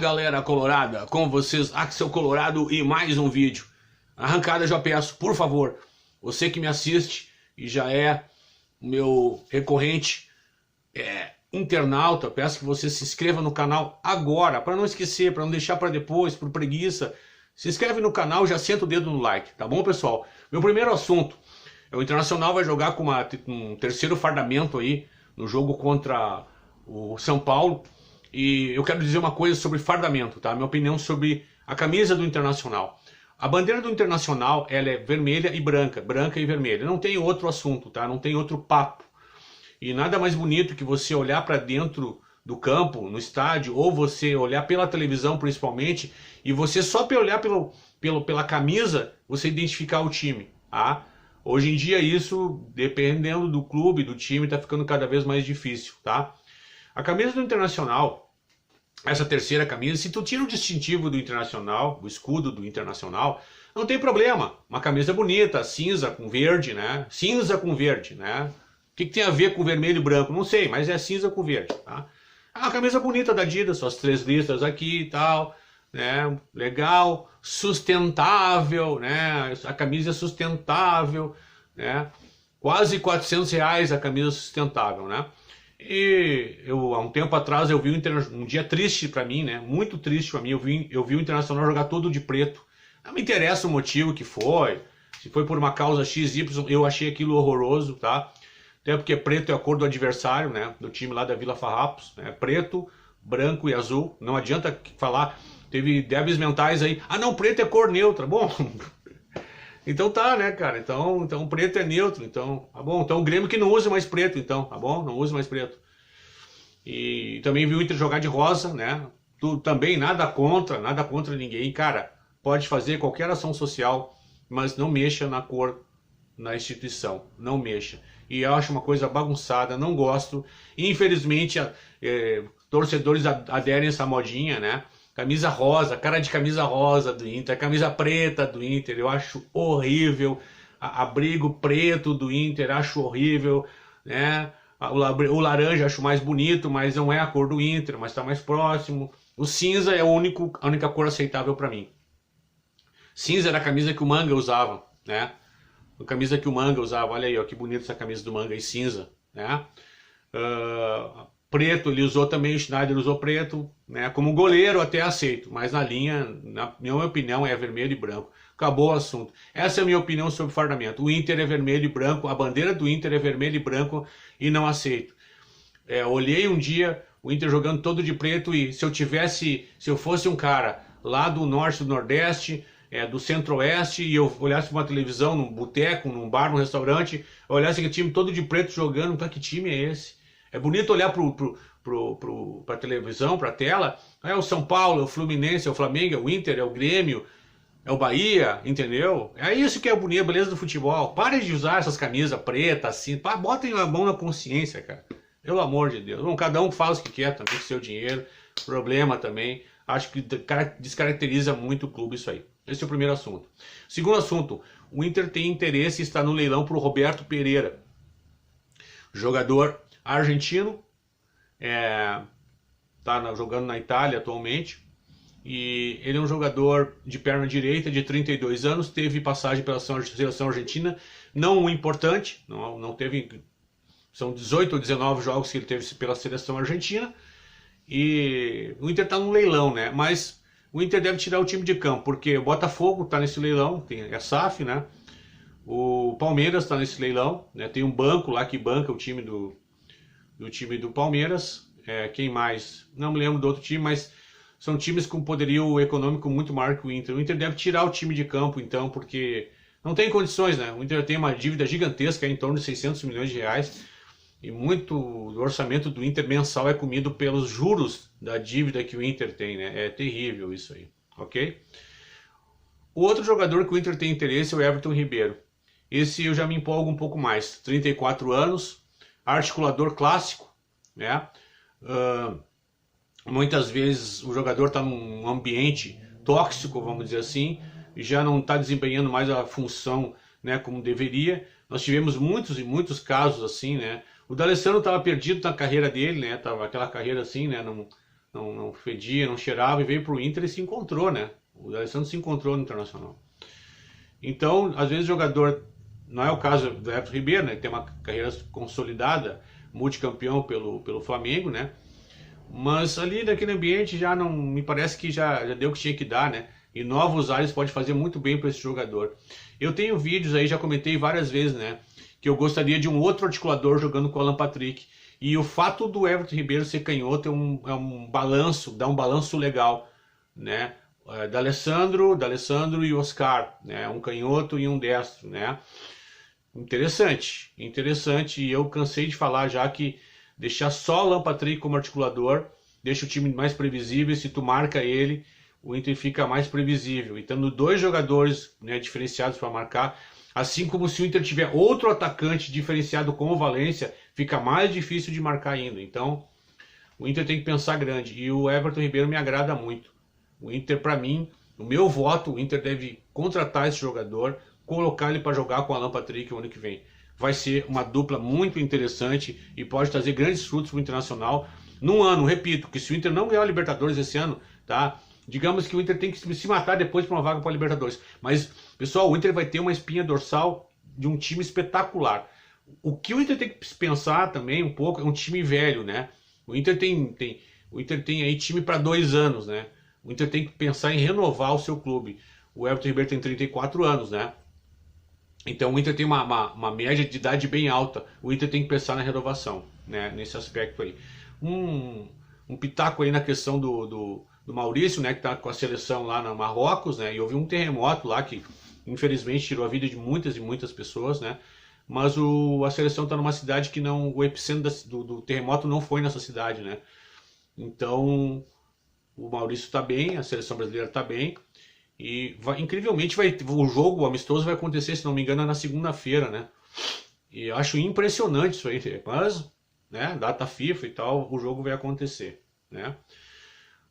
galera colorada, com vocês, Axel Colorado e mais um vídeo. Arrancada, já peço, por favor, você que me assiste e já é meu recorrente internauta, peço que você se inscreva no canal agora, para não esquecer, para não deixar para depois, por preguiça. Se inscreve no canal, já senta o dedo no like, tá bom, pessoal? Meu primeiro assunto, o Internacional vai jogar com um terceiro fardamento aí no jogo contra o São Paulo. E eu quero dizer uma coisa sobre fardamento, tá? Minha opinião sobre a camisa do Internacional. A bandeira do Internacional, ela é vermelha e branca, branca e vermelha. Não tem outro assunto, tá? Não tem outro papo. E nada mais bonito que você olhar para dentro do campo, no estádio, ou você olhar pela televisão principalmente, e você só olhar pela camisa, você identificar o time, tá? Hoje em dia isso, dependendo do clube, do time, tá ficando cada vez mais difícil, tá? A camisa do Internacional, essa terceira camisa, se tu tira o distintivo do Internacional, o escudo do Internacional, não tem problema. Uma camisa bonita, cinza com verde, né? Cinza com verde, né? O que tem a ver com vermelho e branco? Não sei, mas é cinza com verde, tá? É uma camisa bonita da Adidas, suas 3 listras aqui e tal, né? Legal, sustentável, né? A camisa é sustentável, né? Quase R$400 a camisa sustentável, né? E eu, há um tempo atrás, eu vi um dia triste para mim, né? Muito triste para mim. Eu vi o Internacional jogar todo de preto. Não me interessa o motivo que foi. Se foi por uma causa XY, eu achei aquilo horroroso, tá? Até porque preto é a cor do adversário, né? Do time lá da Vila Farrapos, né? Preto, branco e azul. Não adianta falar. Teve débeis mentais aí. Ah, não, preto é cor neutra. Bom, então tá, né, cara? Então preto é neutro, então, tá bom? Então o Grêmio que não use mais preto, então, tá bom? Não use mais preto. E também vi o Inter jogar de rosa, né? Também nada contra ninguém. Cara, pode fazer qualquer ação social, mas não mexa na cor, na instituição. Não mexa. E eu acho uma coisa bagunçada, não gosto. Infelizmente, torcedores aderem a essa modinha, né? Camisa rosa, cara de camisa rosa do Inter, camisa preta do Inter, eu acho horrível. Abrigo preto do Inter, acho horrível, né? O laranja acho mais bonito, mas não é a cor do Inter, mas está mais próximo. O cinza é a única cor aceitável para mim. Cinza era a camisa que o Manga usava, né? A camisa que o Manga usava, olha aí, ó, que bonita essa camisa do Manga, e cinza, né? Preto, ele usou também, o Schneider usou preto, né? Como goleiro até aceito, mas na linha, na minha opinião, é vermelho e branco. Acabou o assunto. Essa é a minha opinião sobre fardamento. O Inter é vermelho e branco, a bandeira do Inter é vermelho e branco e não aceito. Olhei um dia o Inter jogando todo de preto e se eu fosse um cara lá do norte, do nordeste, do centro-oeste, e eu olhasse uma televisão, num boteco, num bar, num restaurante, eu olhasse aquele time todo de preto jogando, tá, que time é esse? É bonito olhar para a televisão, para a tela, é o São Paulo, é o Fluminense, é o Flamengo, é o Inter, é o Grêmio, é o Bahia, entendeu? É isso que é bonito, a beleza do futebol. Parem de usar essas camisas pretas assim, botem a mão na consciência, cara. Pelo amor de Deus. Bom, cada um faz o que quer também com seu dinheiro, problema também. Acho que descaracteriza muito o clube isso aí. Esse é o primeiro assunto. Segundo assunto, o Inter tem interesse em estar no leilão para o Roberto Pereira, jogador argentino, tá jogando na Itália atualmente, e ele é um jogador de perna direita de 32 anos, teve passagem pela seleção argentina, não importante, não teve, são 18 ou 19 jogos que ele teve pela seleção argentina, e o Inter está no leilão, né? Mas o Inter deve tirar o time de campo, porque o Botafogo está nesse leilão, é SAF, né? O Palmeiras está nesse leilão, né? Tem um banco lá que banca o time do Palmeiras. Quem mais? Não me lembro do outro time, mas são times com poderio econômico muito maior que o Inter. O Inter deve tirar o time de campo, então, porque não tem condições, né? O Inter tem uma dívida gigantesca, em torno de 600 milhões de reais, e muito do orçamento do Inter mensal é comido pelos juros da dívida que o Inter tem, né? É terrível isso aí, ok? O outro jogador que o Inter tem interesse é o Everton Ribeiro. Esse eu já me empolgo um pouco mais. 34 anos, articulador clássico, né? Muitas vezes o jogador está num ambiente tóxico, vamos dizer assim, e já não está desempenhando mais a função, né, como deveria. Nós tivemos muitos e muitos casos assim, né? O D'Alessandro estava perdido na carreira dele, né? Tava aquela carreira assim, né? não fedia, não cheirava, e veio pro Inter e se encontrou, né? O D'Alessandro se encontrou no Internacional. Então, às vezes o jogador, não é o caso do Everton Ribeiro, né? Que tem uma carreira consolidada, multicampeão pelo Flamengo, né? Mas ali naquele ambiente já não, me parece que já deu o que tinha que dar, né? E novos ares pode fazer muito bem para esse jogador. Eu tenho vídeos aí, já comentei várias vezes, né? Que eu gostaria de um outro articulador jogando com o Alan Patrick. E o fato do Everton Ribeiro ser canhoto é um balanço, dá um balanço legal, né? D'Alessandro e Oscar, né? Um canhoto e um destro, né? Interessante, interessante. E eu cansei de falar já que deixar só o Alan Patrick como articulador deixa o time mais previsível. Se tu marca ele, o Inter fica mais previsível. E tendo dois jogadores, né, diferenciados para marcar, assim como se o Inter tiver outro atacante diferenciado com o Valência, fica mais difícil de marcar ainda. Então, o Inter tem que pensar grande. E o Everton Ribeiro me agrada muito. O Inter, para mim, o meu voto, o Inter deve contratar esse jogador, colocar ele para jogar com o Alan Patrick o ano que vem. Vai ser uma dupla muito interessante e pode trazer grandes frutos para o Internacional. Num ano, repito, que se o Inter não ganhar a Libertadores esse ano, tá? Digamos que o Inter tem que se matar depois para uma vaga para a Libertadores. Mas, pessoal, o Inter vai ter uma espinha dorsal de um time espetacular. O que o Inter tem que pensar também um pouco é um time velho, né? O Inter tem aí time para 2 anos, né? O Inter tem que pensar em renovar o seu clube. O Everton Ribeiro tem 34 anos, né? Então o Inter tem uma média de idade bem alta. O Inter tem que pensar na renovação, né? Nesse aspecto aí. Um pitaco aí na questão do Maurício, né? Que tá com a seleção lá no Marrocos, né? E houve um terremoto lá que infelizmente tirou a vida de muitas e muitas pessoas, né? Mas a seleção está numa cidade que não, o epicentro do terremoto não foi nessa cidade, né? Então o Maurício está bem, a seleção brasileira está bem. E incrivelmente o jogo amistoso vai acontecer, se não me engano, na segunda-feira, né? E eu acho impressionante isso aí. Mas, né, data FIFA e tal, o jogo vai acontecer, né?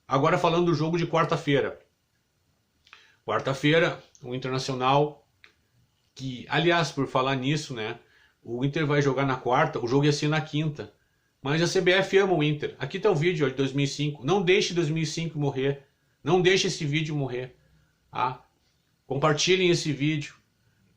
Agora falando do jogo de quarta-feira. Quarta-feira, o Internacional, que, aliás, por falar nisso, né? O Inter vai jogar na quarta, o jogo ia ser na quinta. Mas a CBF ama o Inter. Aqui está o vídeo ó, de 2005. Não deixe 2005 morrer. Não deixe esse vídeo morrer. Tá? Compartilhem esse vídeo.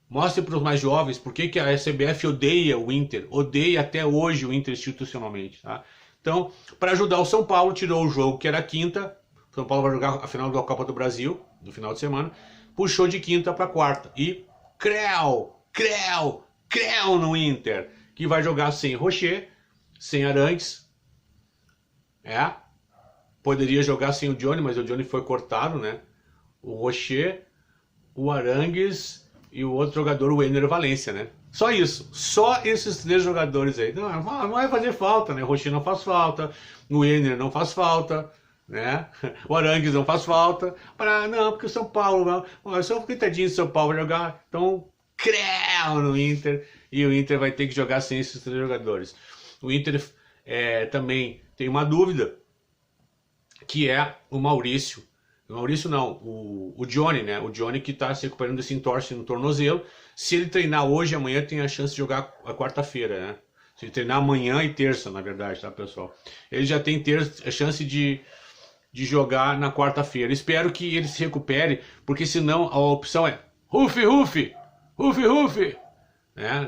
Mostrem para os mais jovens por que a CBF odeia o Inter. Odeia até hoje o Inter institucionalmente. Tá? Então, para ajudar o São Paulo, tirou o jogo que era quinta. O São Paulo vai jogar a final da Copa do Brasil, no final de semana. Puxou de quinta para quarta. E creu no Inter. Que vai jogar sem Rocher, sem Arangues. Poderia jogar sem o Johnny, mas o Johnny foi cortado, né? O Rocher, o Arangues e o outro jogador, o Ener Valencia, né? Só isso. Só esses 3 jogadores aí. Não vai fazer falta, né? O Rocher não faz falta, o Ener não faz falta, né? O Arangues não faz falta. Não, porque o São Paulo, só um coitadinho de São Paulo vai jogar. Então, creu no Inter. E o Inter vai ter que jogar sem esses 3 jogadores. O Inter também tem uma dúvida, que é o Maurício. O Maurício não, o Johnny, né? O Johnny que está se recuperando desse entorse no tornozelo. Se ele treinar hoje e amanhã, tem a chance de jogar a quarta-feira, né? Se ele treinar amanhã e terça, na verdade, tá, pessoal? Ele já tem a chance de jogar na quarta-feira. Espero que ele se recupere, porque senão a opção é Rufi.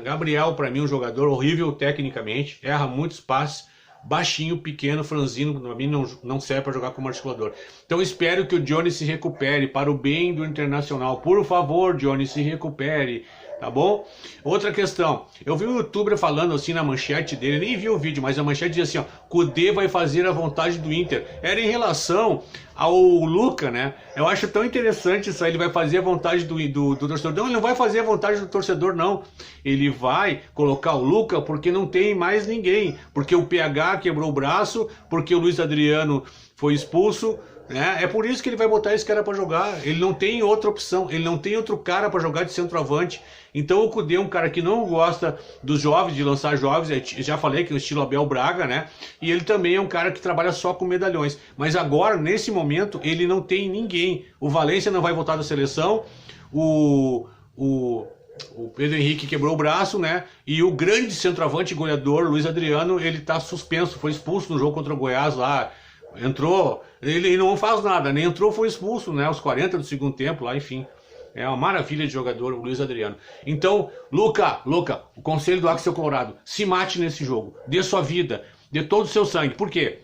Gabriel, para mim, um jogador horrível tecnicamente, erra muitos passes, baixinho, pequeno, franzino, para mim não serve para jogar como articulador. Então espero que o Johnny se recupere para o bem do Internacional. Por favor, Johnny, se recupere, tá bom? Outra questão, eu vi um youtuber falando assim na manchete dele, nem vi o vídeo, mas a manchete dizia assim, ó, Kudê vai fazer a vontade do Inter. Era em relação ao Luca, né? Eu acho tão interessante isso aí, ele vai fazer a vontade do torcedor. Não, ele não vai fazer a vontade do torcedor, não. Ele vai colocar o Luca porque não tem mais ninguém. Porque o PH quebrou o braço, porque o Luiz Adriano foi expulso, né? É por isso que ele vai botar esse cara para jogar. Ele não tem outra opção, ele não tem outro cara para jogar de centroavante. Então o Kudê é um cara que não gosta dos jovens, de lançar jovens, eu já falei que é o estilo Abel Braga, né? E ele também é um cara que trabalha só com medalhões. Mas agora, nesse momento, ele não tem ninguém. O Valência não vai voltar da seleção, o Pedro Henrique quebrou o braço, né? E o grande centroavante goleador, Luiz Adriano, ele tá suspenso, foi expulso no jogo contra o Goiás lá, Entrou, ele não faz nada, nem entrou, foi expulso, né? Aos 40 do segundo tempo, lá, enfim. É uma maravilha de jogador, o Luiz Adriano. Então, Luca, o conselho do Axel Colorado, se mate nesse jogo, dê sua vida, dê todo o seu sangue. Por quê?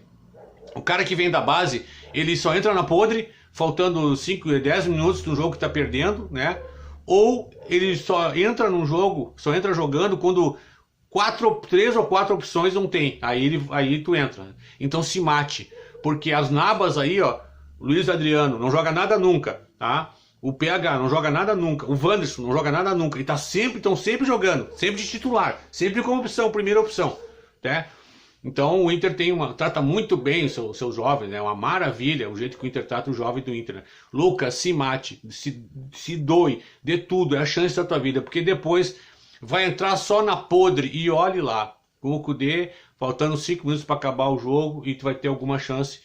O cara que vem da base, ele só entra na podre, faltando 5, 10 minutos no jogo que tá perdendo, né? Ou ele só entra no jogo, só entra jogando quando 3 ou 4 opções não tem. Aí tu entra. Então se mate. Porque as nabas aí, ó, Luiz Adriano não joga nada nunca, tá? O PH não joga nada nunca. O Wanderson não joga nada nunca. E estão sempre jogando, sempre de titular, sempre como opção, primeira opção, né? Então o Inter trata muito bem os seus jovens, né? É uma maravilha o jeito que o Inter trata o jovem do Inter, né? Lucas, se mate, se doe, dê tudo, é a chance da tua vida, porque depois vai entrar só na podre e olhe lá, com o Kudê, faltando 5 minutos para acabar o jogo e tu vai ter alguma chance,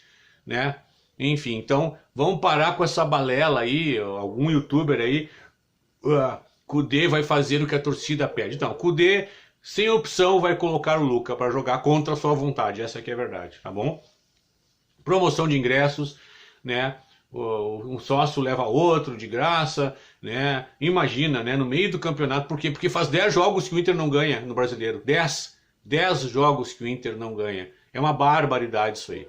né? Enfim, então vamos parar com essa balela aí, algum youtuber aí, Kudê vai fazer o que a torcida pede. Então, Kudê, sem opção, vai colocar o Luca para jogar contra a sua vontade, essa aqui é a verdade, tá bom? Promoção de ingressos, né? Um sócio leva outro de graça, né? Imagina, né? No meio do campeonato, por quê? Porque faz 10 jogos que o Inter não ganha no Brasileiro, 10 jogos que o Inter não ganha, é uma barbaridade isso aí.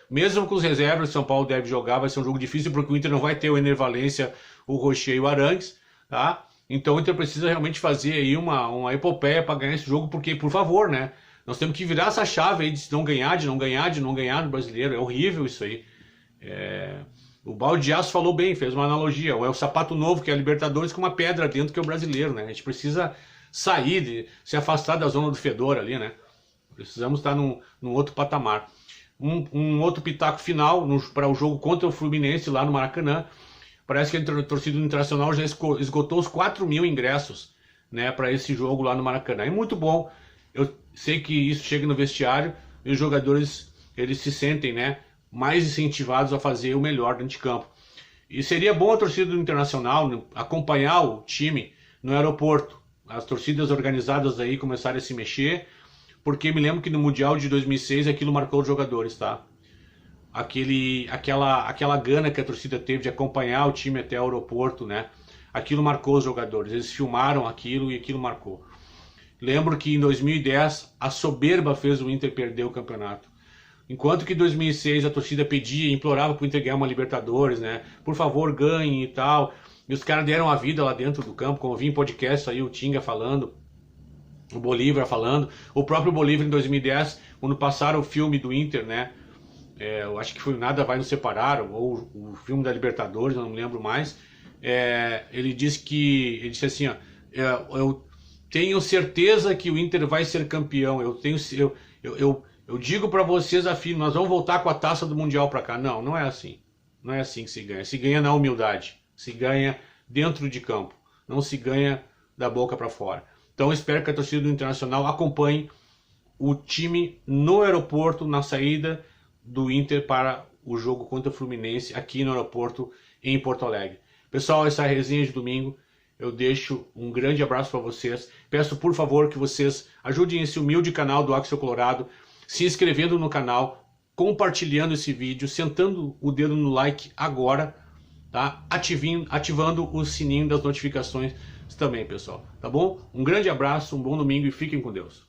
Mesmo com os reservas, São Paulo deve jogar, vai ser um jogo difícil porque o Inter não vai ter o Ener Valencia, o Rocher e o Arangues, tá? Então o Inter precisa realmente fazer aí uma epopeia para ganhar esse jogo, porque, por favor, né? Nós temos que virar essa chave aí de não ganhar no Brasileiro, é horrível isso aí. O Baldiaço falou bem, fez uma analogia, é o sapato novo que é a Libertadores com uma pedra dentro que é o Brasileiro, né? A gente precisa sair, se afastar da zona do fedor ali, né? Precisamos estar num outro patamar. Um outro pitaco final para o jogo contra o Fluminense lá no Maracanã. Parece que a torcida do Internacional já esgotou os 4.000 ingressos, né, para esse jogo lá no Maracanã. É muito bom. Eu sei que isso chega no vestiário e os jogadores eles se sentem, né, mais incentivados a fazer o melhor dentro de campo. E seria bom a torcida do Internacional acompanhar o time no aeroporto. As torcidas organizadas aí começarem a se mexer, porque me lembro que no Mundial de 2006 aquilo marcou os jogadores, tá? Aquela gana que a torcida teve de acompanhar o time até o aeroporto, né? Aquilo marcou os jogadores, eles filmaram aquilo e aquilo marcou. Lembro que em 2010 a soberba fez o Inter perder o campeonato. Enquanto que em 2006 a torcida pedia, implorava para o Inter ganhar uma Libertadores, né? Por favor, ganhem e tal. E os caras deram a vida lá dentro do campo, como eu vi em podcast aí, o Tinga falando, o Bolívar falando, o próprio Bolívar em 2010, quando passaram o filme do Inter, né? Eu acho que foi Nada Vai Nos Separar, ou o filme da Libertadores, eu não me lembro mais. Ele disse assim, ó, eu tenho certeza que o Inter vai ser campeão, eu digo para vocês, afirmo, nós vamos voltar com a taça do Mundial para cá. Não, não é assim. Não é assim que se ganha na humildade, se ganha dentro de campo, não se ganha da boca para fora. Então eu espero que a torcida do Internacional acompanhe o time no aeroporto, na saída do Inter para o jogo contra o Fluminense aqui no aeroporto em Porto Alegre. Pessoal, essa é a resenha de domingo. Eu deixo um grande abraço para vocês. Peço por favor que vocês ajudem esse humilde canal do Axel Colorado, se inscrevendo no canal, compartilhando esse vídeo, sentando o dedo no like agora, tá? Ativando o sininho das notificações também, pessoal. Tá bom? Um grande abraço, um bom domingo e fiquem com Deus.